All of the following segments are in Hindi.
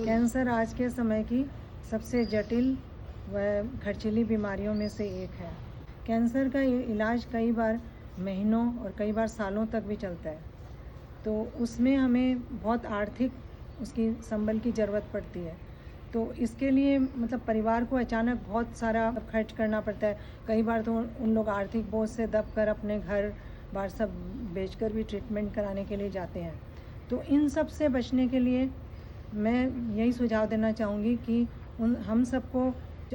कैंसर आज के समय की सबसे जटिल व खर्चीली बीमारियों में से एक है। कैंसर का इलाज कई बार महीनों और कई बार सालों तक भी चलता है, तो उसमें हमें बहुत आर्थिक उसकी संबल की ज़रूरत पड़ती है। तो इसके लिए मतलब परिवार को अचानक बहुत सारा खर्च करना पड़ता है। कई बार तो उन लोग आर्थिक बोझ से दब कर अपने घर बार सब बेचकर भी ट्रीटमेंट कराने के लिए जाते हैं। तो इन सब से बचने के लिए मैं यही सुझाव देना चाहूँगी कि हम सबको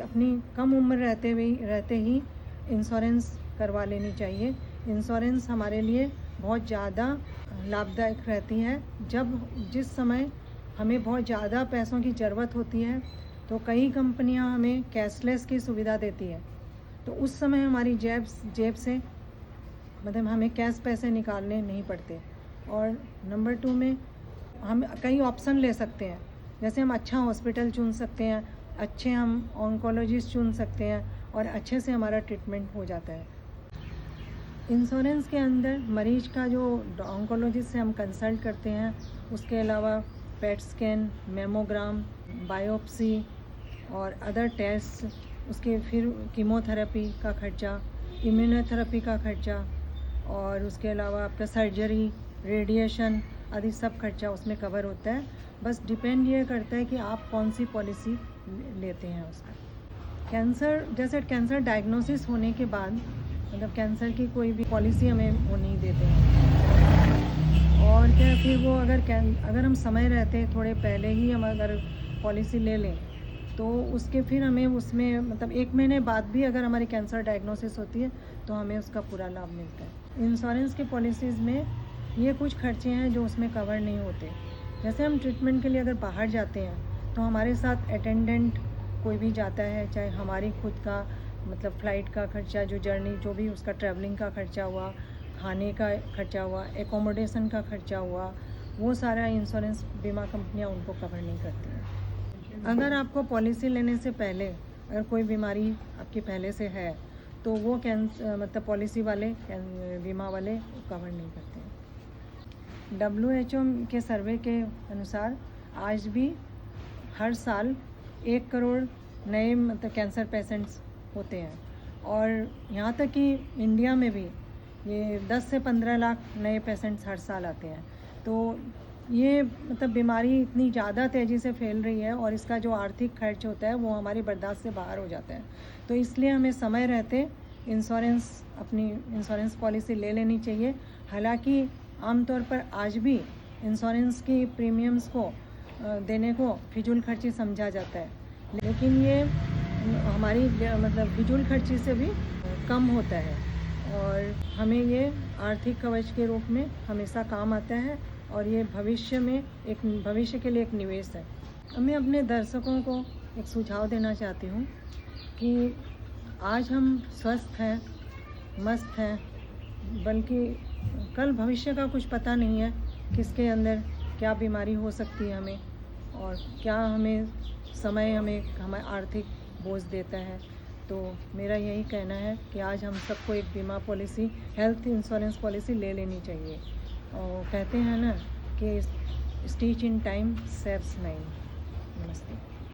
अपनी कम उम्र रहते ही इंश्योरेंस करवा लेनी चाहिए। इंश्योरेंस हमारे लिए बहुत ज़्यादा लाभदायक रहती है। जिस समय हमें बहुत ज़्यादा पैसों की ज़रूरत होती है, तो कई कंपनियां हमें कैशलेस की सुविधा देती है। तो उस समय हमारी जेब से मतलब हमें कैश पैसे निकालने नहीं पड़ते। और नंबर 2 में हम कई ऑप्शन ले सकते हैं। जैसे हम अच्छा हॉस्पिटल चुन सकते हैं, अच्छे हम ऑन्कोलॉजिस्ट चुन सकते हैं और अच्छे से हमारा ट्रीटमेंट हो जाता है। इंश्योरेंस के अंदर मरीज का जो ऑन्कोलॉजिस्ट से हम कंसल्ट करते हैं, उसके अलावा पेट स्कैन, मेमोग्राम, बायोप्सी और अदर टेस्ट, उसके फिर कीमोथेरेपी का खर्चा, इम्यूनोथेरेपी का खर्चा और उसके अलावा आपका सर्जरी, रेडिएशन आदि सब खर्चा उसमें कवर होता है। बस डिपेंड ये करता है कि आप कौन सी पॉलिसी लेते हैं उसका। कैंसर डायग्नोसिस होने के बाद मतलब कैंसर की कोई भी पॉलिसी हमें वो नहीं देते हैं। और क्या फिर वो अगर हम समय रहते थोड़े पहले ही हम अगर पॉलिसी ले लें, तो उसके फिर हमें उसमें मतलब 1 महीने बाद भी अगर हमारी कैंसर डायग्नोसिस होती है तो हमें उसका पूरा लाभ मिलता है। इंश्योरेंस के पॉलिसीज़ में ये कुछ खर्चे हैं जो उसमें कवर नहीं होते। जैसे हम ट्रीटमेंट के लिए अगर बाहर जाते हैं तो हमारे साथ अटेंडेंट कोई भी जाता है, चाहे हमारी खुद का मतलब फ़्लाइट का खर्चा, जो जर्नी जो भी उसका ट्रैवलिंग का खर्चा हुआ, खाने का खर्चा हुआ, एकोमोडेशन का खर्चा हुआ, वो सारा इंश्योरेंस बीमा कंपनियां उनको कवर नहीं करती हैं। अगर आपको पॉलिसी लेने से पहले अगर कोई बीमारी आपकी पहले से है तो वो मतलब पॉलिसी वाले बीमा वाले कवर नहीं करते हैं। WHO के सर्वे के अनुसार आज भी हर साल 1 करोड़ नए मतलब कैंसर पेशेंट्स होते हैं और यहाँ तक कि इंडिया में भी ये 10 से 15 लाख नए पेशेंट्स हर साल आते हैं। तो ये मतलब बीमारी इतनी ज़्यादा तेज़ी से फैल रही है और इसका जो आर्थिक खर्च होता है वो हमारी बर्दाश्त से बाहर हो जाता है। तो इसलिए हमें समय रहते अपनी इंश्योरेंस पॉलिसी ले लेनी चाहिए। हालांकि आमतौर पर आज भी इंश्योरेंस की प्रीमियम्स को देने को फिजूल खर्ची समझा जाता है, लेकिन ये हमारी मतलब फिजूल खर्ची से भी कम होता है और हमें ये आर्थिक कवच के रूप में हमेशा काम आता है और ये भविष्य के लिए एक निवेश है। मैं अपने दर्शकों को एक सुझाव देना चाहती हूँ कि आज हम स्वस्थ हैं, मस्त हैं, बल्कि कल भविष्य का कुछ पता नहीं है, किसके अंदर क्या बीमारी हो सकती है हमें और क्या हमें आर्थिक बोझ देता है। तो मेरा यही कहना है कि आज हम सबको एक बीमा पॉलिसी, हेल्थ इंश्योरेंस पॉलिसी ले लेनी चाहिए। और कहते हैं ना कि स्टिच इन टाइम सेव्स 9। नमस्ते।